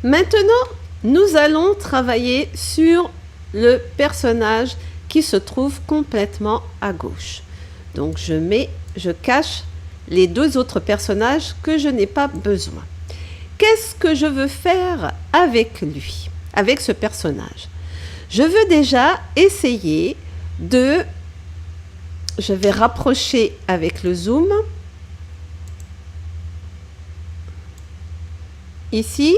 Maintenant, nous allons travailler sur le personnage qui se trouve complètement à gauche. Donc je cache les deux autres personnages que je n'ai pas besoin. Qu'est-ce que je veux faire avec lui, avec ce personnage? Je veux déjà essayer de... Je vais rapprocher avec le zoom. Ici,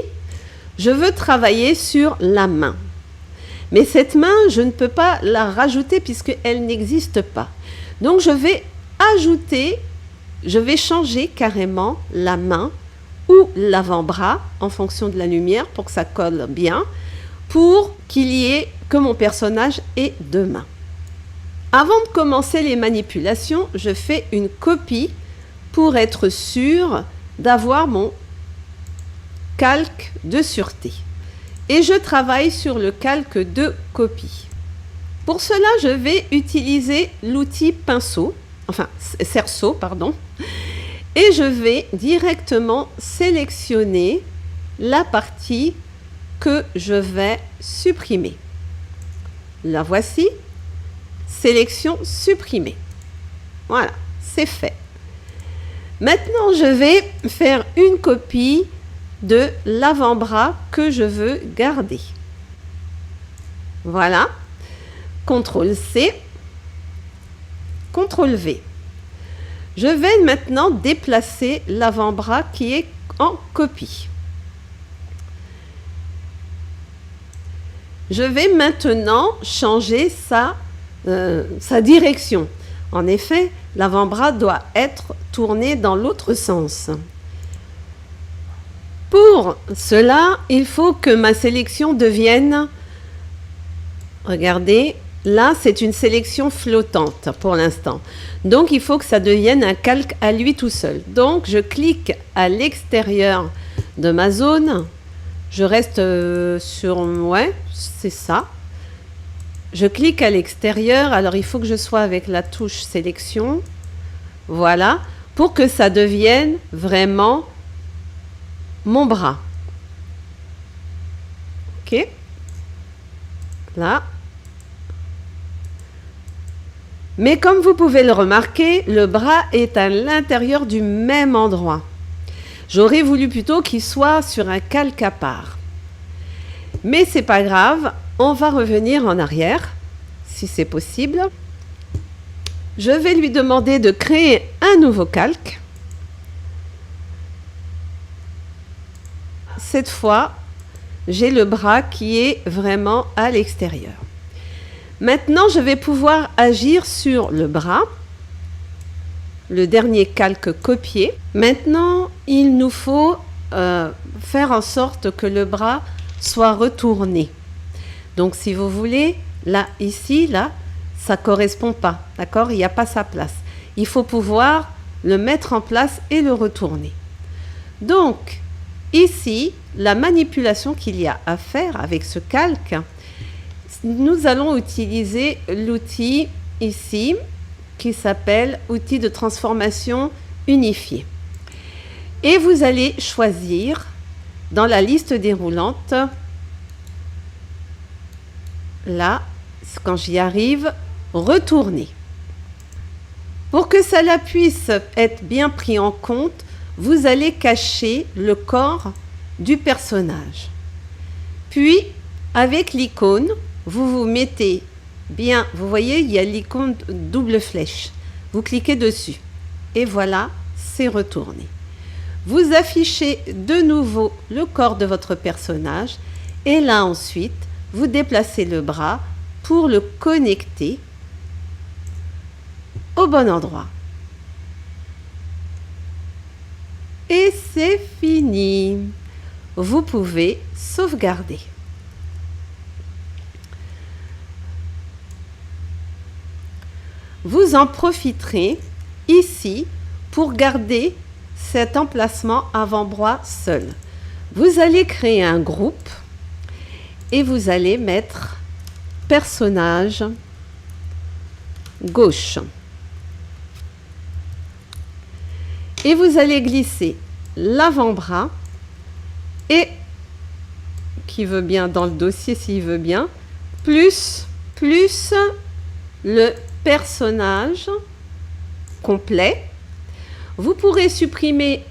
je veux travailler sur la main. Mais cette main, je ne peux pas la rajouter puisqu'elle n'existe pas. Donc, je vais changer carrément la main ou l'avant-bras en fonction de la lumière pour que ça colle bien, pour que mon personnage ait deux mains. Avant de commencer les manipulations, je fais une copie pour être sûr d'avoir mon calque de sûreté. Et je travaille sur le calque de copie. Pour cela, je vais utiliser l'outil cerceau, pardon. Et je vais directement sélectionner la partie que je vais supprimer. La voici. Sélection supprimée. Voilà, c'est fait. Maintenant, je vais faire une copie de l'avant-bras que je veux garder. Voilà. CTRL-C, CTRL-V. Je vais maintenant déplacer l'avant-bras qui est en copie. Je vais maintenant changer sa direction. En effet, l'avant-bras doit être tourné dans l'autre sens. Pour cela, il faut que ma sélection devienne... Regardez, là, c'est une sélection flottante pour l'instant. Donc, il faut que ça devienne un calque à lui tout seul. Donc, je clique à l'extérieur de ma zone. Je reste sur... Ouais, c'est ça. Je clique à l'extérieur. Alors, il faut que je sois avec la touche sélection. Voilà. Pour que ça devienne vraiment mon bras. OK. Là. Mais comme vous pouvez le remarquer, le bras est à l'intérieur du même endroit. J'aurais voulu plutôt qu'il soit sur un calque à part. Mais c'est pas grave, on va revenir en arrière, si c'est possible. Je vais lui demander de créer un nouveau calque. Cette fois, j'ai le bras qui est vraiment à l'extérieur. Maintenant, je vais pouvoir agir sur le bras, le dernier calque copié. Maintenant, il nous faut faire en sorte que le bras soit retourné. Donc, si vous voulez, là, ici, là, ça ne correspond pas, d'accord? Il n'y a pas sa place. Il faut pouvoir le mettre en place et le retourner. Donc, ici, la manipulation qu'il y a à faire avec ce calque, nous allons utiliser l'outil ici qui s'appelle outil de transformation unifié. Et vous allez choisir dans la liste déroulante, là, quand j'y arrive, retourner. Pour que cela puisse être bien pris en compte, vous allez cacher le corps du personnage. Puis, avec l'icône, vous mettez bien, vous voyez, il y a l'icône double flèche. Vous cliquez dessus. Et voilà, c'est retourné. Vous affichez de nouveau le corps de votre personnage. Et là, ensuite, vous déplacez le bras pour le connecter au bon endroit. Et c'est fini. Vous pouvez sauvegarder. Vous en profiterez ici pour garder cet emplacement avant-bras seul. Vous allez créer un groupe et vous allez mettre personnage gauche. Et vous allez glisser l'avant-bras et qui veut bien dans le dossier s'il veut bien, plus le personnage complet. Vous pourrez supprimer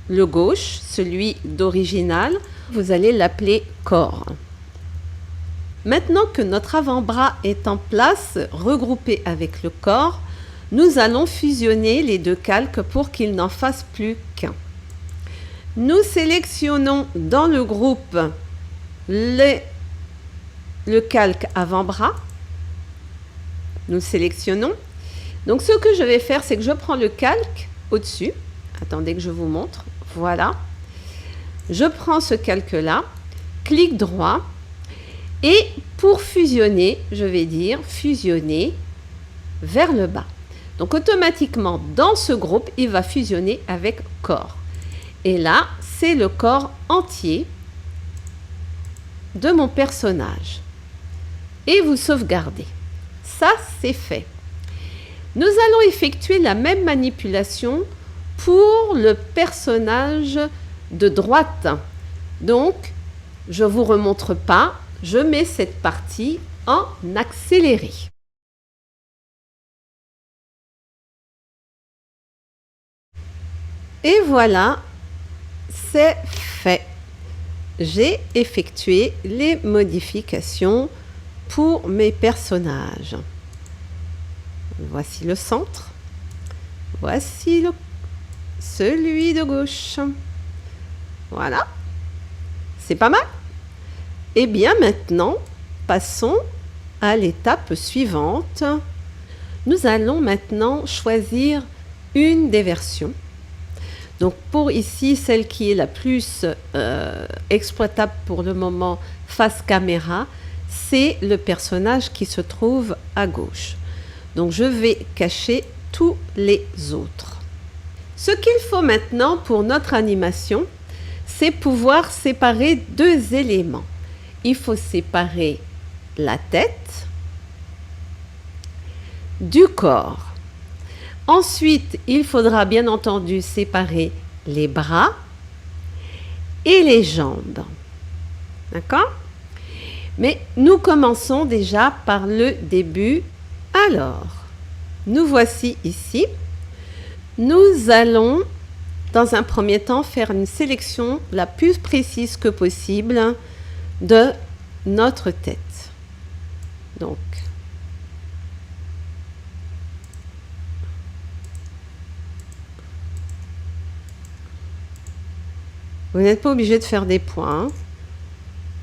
le gauche, celui d'original. Vous allez l'appeler corps. Maintenant que notre avant-bras est en place, regroupé avec le corps, nous allons fusionner les deux calques pour qu'ils n'en fassent plus qu'un. Nous sélectionnons dans le groupe le calque avant-bras. Nous sélectionnons. Donc ce que je vais faire, c'est que je prends le calque au-dessus. Attendez que je vous montre. Voilà. Je prends ce calque-là, clic droit. Et pour fusionner, je vais dire fusionner vers le bas. Donc automatiquement, dans ce groupe, il va fusionner avec corps. Et là, c'est le corps entier de mon personnage. Et vous sauvegardez. Ça, c'est fait. Nous allons effectuer la même manipulation pour le personnage de droite. Donc, je ne vous remontre pas. Je mets cette partie en accéléré. Et voilà, c'est fait. J'ai effectué les modifications pour mes personnages. Voici le centre. Voici celui de gauche. Voilà. C'est pas mal. Et bien maintenant, passons à l'étape suivante. Nous allons maintenant choisir une des versions. Donc pour ici, celle qui est la plus exploitable pour le moment face caméra, c'est le personnage qui se trouve à gauche. Donc je vais cacher tous les autres. Ce qu'il faut maintenant pour notre animation, c'est pouvoir séparer deux éléments. Il faut séparer la tête du corps. Ensuite, il faudra bien entendu séparer les bras et les jambes. D'accord? Mais nous commençons déjà par le début. Alors, nous voici ici. Nous allons, dans un premier temps, faire une sélection la plus précise que possible de notre tête. Donc, vous n'êtes pas obligé de faire des points.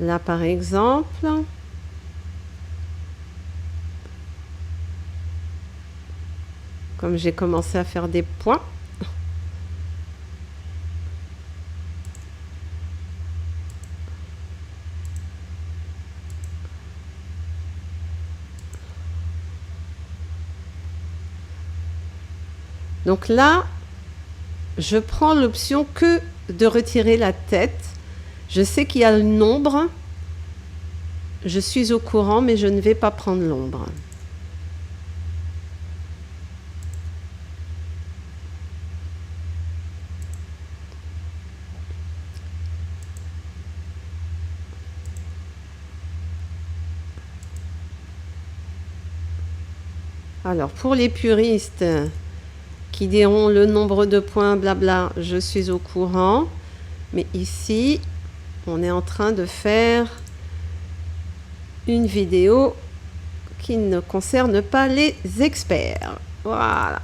Là, par exemple, comme j'ai commencé à faire des points, donc là, je prends l'option que de retirer la tête. Je sais qu'il y a une ombre. Je suis au courant, mais je ne vais pas prendre l'ombre. Alors, pour les puristes qui diront le nombre de points, blabla, je suis au courant. Mais ici, on est en train de faire une vidéo qui ne concerne pas les experts. Voilà.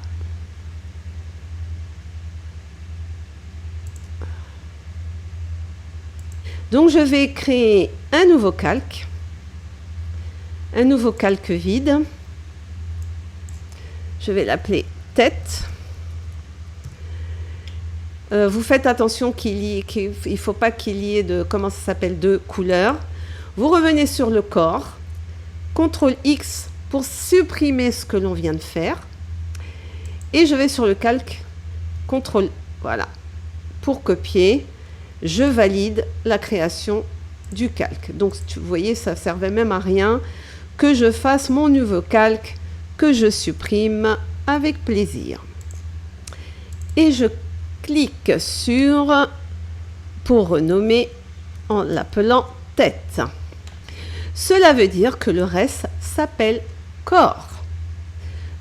Donc, je vais créer un nouveau calque vide. Je vais l'appeler tête. Vous faites attention qu'il ne faut pas qu'il y ait de, comment ça s'appelle, de couleurs. Vous revenez sur le corps. CTRL X pour supprimer ce que l'on vient de faire. Et je vais sur le calque. CTRL, voilà. Pour copier, je valide la création du calque. Donc, vous voyez, ça ne servait même à rien que je fasse mon nouveau calque que je supprime avec plaisir. Et je clique sur pour renommer en l'appelant tête. Cela veut dire que le reste s'appelle corps.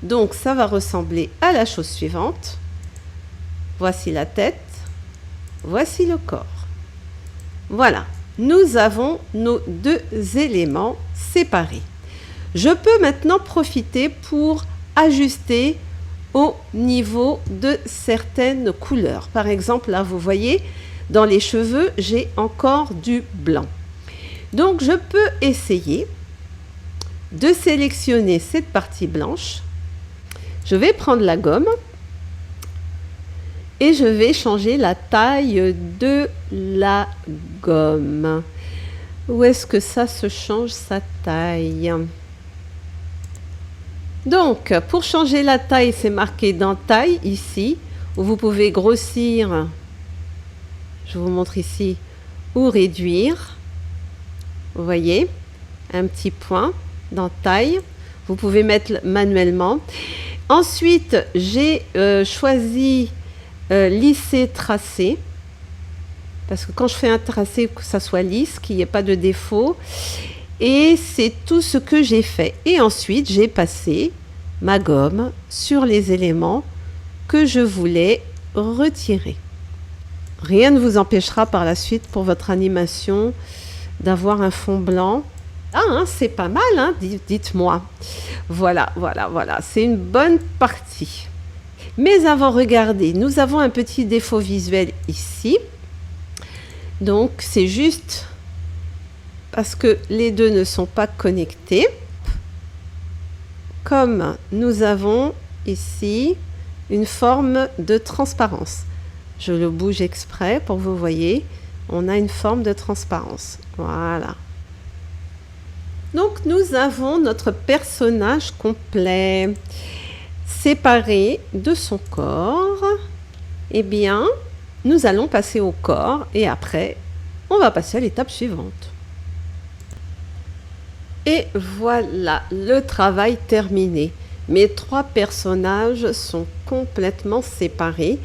Donc ça va ressembler à la chose suivante. Voici la tête, voici le corps. Voilà, nous avons nos deux éléments séparés. Je peux maintenant profiter pour ajuster au niveau de certaines couleurs. Par exemple, là, vous voyez, dans les cheveux, j'ai encore du blanc. Donc, je peux essayer de sélectionner cette partie blanche. Je vais prendre la gomme et je vais changer la taille de la gomme. Où est-ce que ça se change sa taille? Donc, pour changer la taille, c'est marqué dans taille ici, où vous pouvez grossir, je vous montre ici, ou réduire. Vous voyez, un petit point dans taille. Vous pouvez mettre manuellement. Ensuite, j'ai choisi lisser, tracer. Parce que quand je fais un tracé, que ça soit lisse, qu'il n'y ait pas de défaut. Et c'est tout ce que j'ai fait. Et ensuite, j'ai passé ma gomme sur les éléments que je voulais retirer. Rien ne vous empêchera par la suite pour votre animation d'avoir un fond blanc. Ah, hein, c'est pas mal, hein, dites-moi. Voilà, voilà, voilà. C'est une bonne partie. Mais avant, regardez, nous avons un petit défaut visuel ici. Donc, c'est juste parce que les deux ne sont pas connectés. Comme nous avons ici une forme de transparence. Je le bouge exprès pour que vous voyez. On a une forme de transparence. Voilà. Donc, nous avons notre personnage complet. Séparé de son corps. Eh bien, nous allons passer au corps et après, on va passer à l'étape suivante. Et voilà, le travail terminé. Mes trois personnages sont complètement séparés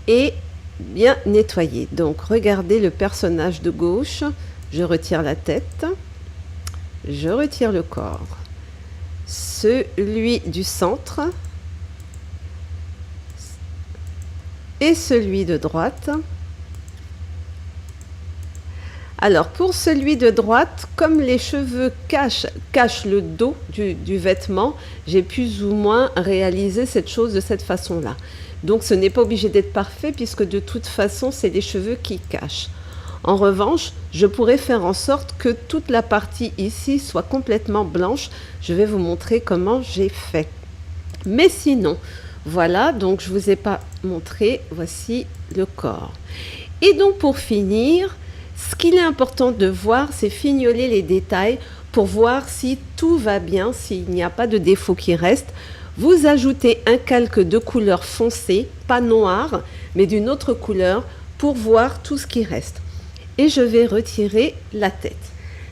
et bien nettoyés. Donc, regardez le personnage de gauche. Je retire la tête. Je retire le corps. Celui du centre. Et celui de droite. Alors, pour celui de droite, comme les cheveux cachent le dos du vêtement, j'ai plus ou moins réalisé cette chose de cette façon-là. Donc, ce n'est pas obligé d'être parfait puisque de toute façon, c'est les cheveux qui cachent. En revanche, je pourrais faire en sorte que toute la partie ici soit complètement blanche. Je vais vous montrer comment j'ai fait. Mais sinon, voilà, donc je ne vous ai pas montré, voici le corps. Et donc, pour finir, ce qu'il est important de voir, c'est fignoler les détails pour voir si tout va bien, s'il n'y a pas de défaut qui reste. Vous ajoutez un calque de couleur foncée, pas noir, mais d'une autre couleur, pour voir tout ce qui reste. Et je vais retirer la tête.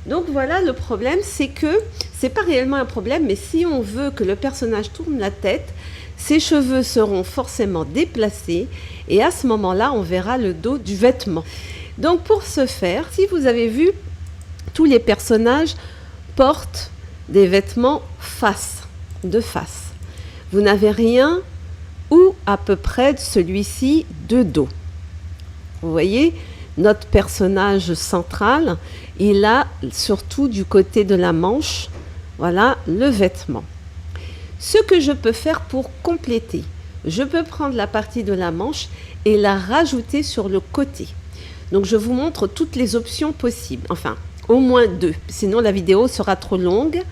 Donc voilà, le problème, c'est que, c'est pas réellement un problème, mais si on veut que le personnage tourne la tête, ses cheveux seront forcément déplacés et à ce moment-là, on verra le dos du vêtement. Donc pour ce faire, si vous avez vu, tous les personnages portent des vêtements de face. Vous n'avez rien ou à peu près celui-ci de dos. Vous voyez, notre personnage central, il a surtout du côté de la manche, voilà, le vêtement. Ce que je peux faire pour compléter, je peux prendre la partie de la manche et la rajouter sur le côté. Donc, je vous montre toutes les options possibles. Enfin, au moins 2. Sinon, la vidéo sera trop longue.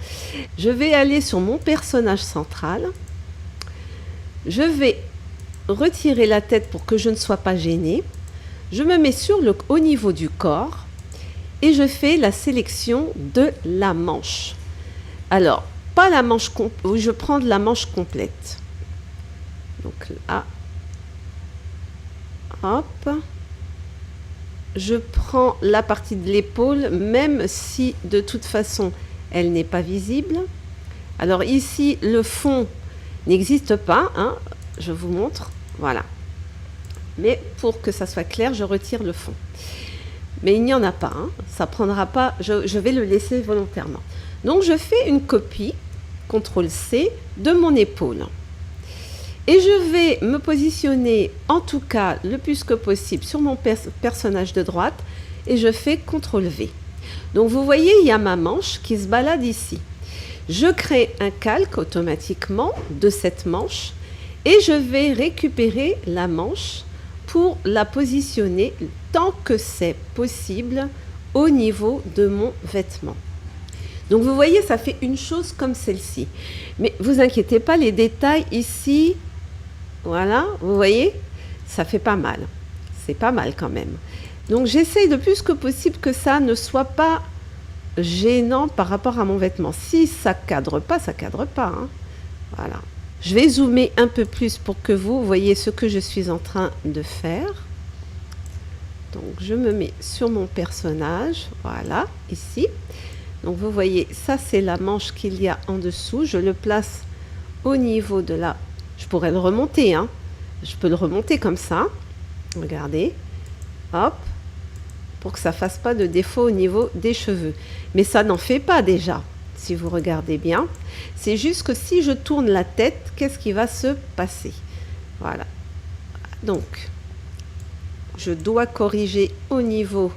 Je vais aller sur mon personnage central. Je vais retirer la tête pour que je ne sois pas gênée. Je me mets au niveau du corps et je fais la sélection de la manche. Alors, pas la manche complète, je prends la manche complète. Donc là, hop. Je prends la partie de l'épaule, même si de toute façon, elle n'est pas visible. Alors ici, le fond n'existe pas, hein, je vous montre, voilà. Mais pour que ça soit clair, je retire le fond. mais il n'y en a pas, hein. Ça prendra pas, je vais le laisser volontairement. Donc je fais une copie, CTRL-C, de mon épaule. Et je vais me positionner, en tout cas le plus que possible, sur mon personnage de droite, et je fais CTRL-V. Donc vous voyez, il y a ma manche qui se balade ici. Je crée un calque automatiquement de cette manche, et je vais récupérer la manche pour la positionner tant que c'est possible au niveau de mon vêtement. Donc vous voyez, ça fait une chose comme celle-ci. Mais vous inquiétez pas, les détails ici, voilà, vous voyez, ça fait pas mal. C'est pas mal quand même. Donc j'essaye de plus que possible que ça ne soit pas gênant par rapport à mon vêtement. Si ça cadre pas, ça cadre pas, hein. Voilà. Je vais zoomer un peu plus pour que vous voyez ce que je suis en train de faire. Donc je me mets sur mon personnage, voilà, ici. Donc vous voyez, ça c'est la manche qu'il y a en dessous. Je le place au niveau de la... Je pourrais le remonter, hein. Je peux le remonter comme ça. Regardez. Hop. Pour que ça ne fasse pas de défaut au niveau des cheveux. Mais ça n'en fait pas déjà, si vous regardez bien. C'est juste que si je tourne la tête, qu'est-ce qui va se passer? Voilà. Donc, je dois corriger au niveau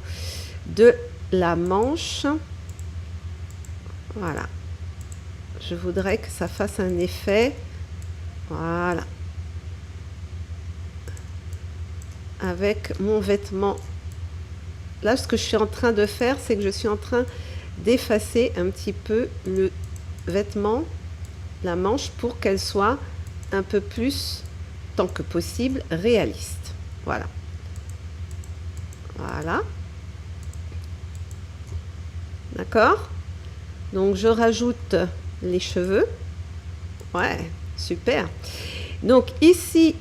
de la manche. Voilà. Je voudrais que ça fasse un effet. Voilà. Avec mon vêtement. Là, ce que je suis en train de faire, c'est que je suis en train d'effacer un petit peu le vêtement, la manche, pour qu'elle soit un peu plus, tant que possible, réaliste. Voilà. Voilà. D'accord? Donc, je rajoute les cheveux. Ouais, super. Donc, ici,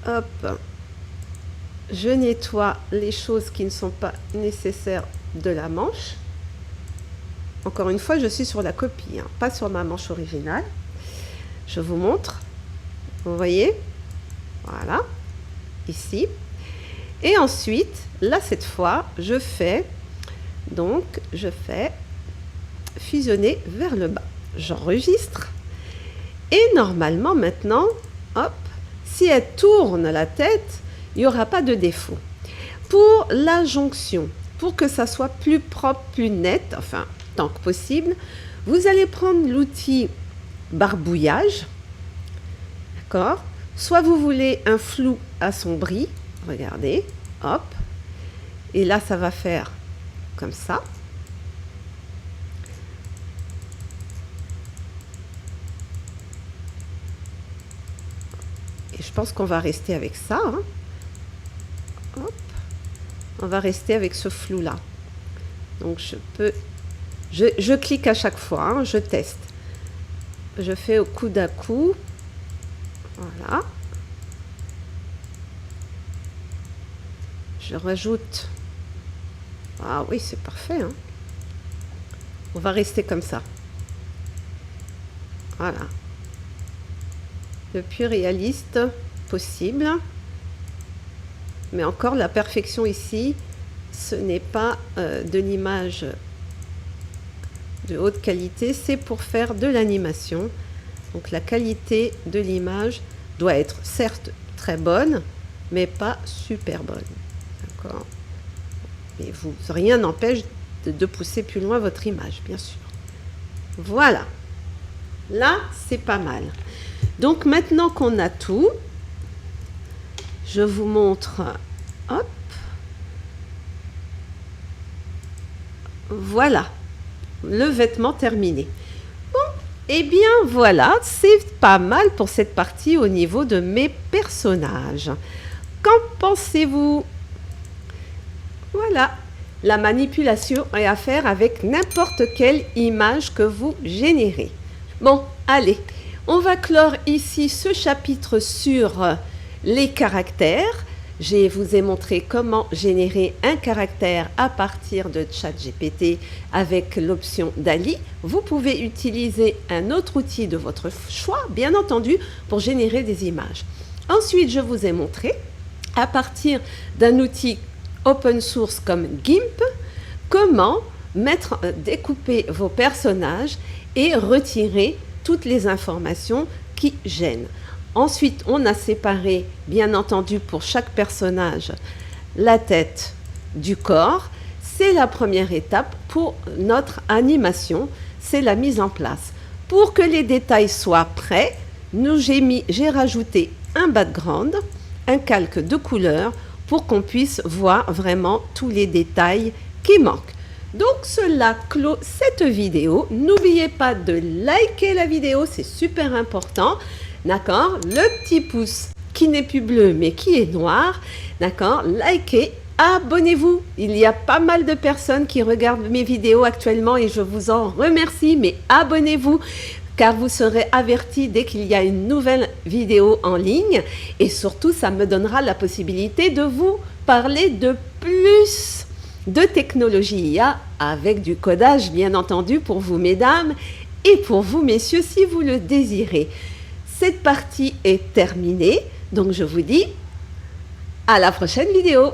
hop, je nettoie les choses qui ne sont pas nécessaires de la manche. Encore une fois, je suis sur la copie, hein, pas sur ma manche originale. Je vous montre. Vous voyez? Voilà. Ici. Et ensuite, là, cette fois, je fais fusionner vers le bas. J'enregistre. Et normalement, maintenant, hop, si elle tourne la tête, il n'y aura pas de défaut. Pour la jonction, pour que ça soit plus propre, plus net, enfin, tant que possible, vous allez prendre l'outil barbouillage, d'accord? Soit vous voulez un flou assombri, regardez, hop, et là, ça va faire comme ça. Et je pense qu'on va rester avec ça, hein. Hop. On va rester avec ce flou là. Donc je clique à chaque fois, hein, je teste. Je fais au coude à coup. Voilà. Je rajoute. Ah oui, c'est parfait, hein. On va rester comme ça. Voilà. Le plus réaliste possible. Mais encore, la perfection ici, ce n'est pas de l'image de haute qualité, c'est pour faire de l'animation. Donc la qualité de l'image doit être certes très bonne, mais pas super bonne. D'accord? Et rien n'empêche de pousser plus loin votre image, bien sûr. Voilà. Là, c'est pas mal. Donc maintenant qu'on a tout, je vous montre, hop, voilà, le vêtement terminé. Bon, et bien voilà, c'est pas mal pour cette partie au niveau de mes personnages. Qu'en pensez-vous? Voilà, la manipulation est à faire avec n'importe quelle image que vous générez. Bon, allez, on va clore ici ce chapitre sur les caractères. Je vous ai montré comment générer un caractère à partir de ChatGPT avec l'option DALL-E. Vous pouvez utiliser un autre outil de votre choix, bien entendu, pour générer des images. Ensuite, je vous ai montré, à partir d'un outil open source comme GIMP, comment découper vos personnages et retirer toutes les informations qui gênent. Ensuite, on a séparé, bien entendu, pour chaque personnage, la tête du corps. C'est la première étape pour notre animation, c'est la mise en place. Pour que les détails soient prêts, j'ai rajouté un background, un calque de couleur pour qu'on puisse voir vraiment tous les détails qui manquent. Donc cela clôt cette vidéo. N'oubliez pas de liker la vidéo, c'est super important. D'accord? Le petit pouce qui n'est plus bleu mais qui est noir. D'accord? Likez, abonnez-vous. Il y a pas mal de personnes qui regardent mes vidéos actuellement et je vous en remercie. Mais abonnez-vous car vous serez avertis dès qu'il y a une nouvelle vidéo en ligne. Et surtout, ça me donnera la possibilité de vous parler de plus de technologie IA avec du codage, bien entendu, pour vous, mesdames, et pour vous, messieurs, si vous le désirez. Cette partie est terminée, donc je vous dis à la prochaine vidéo.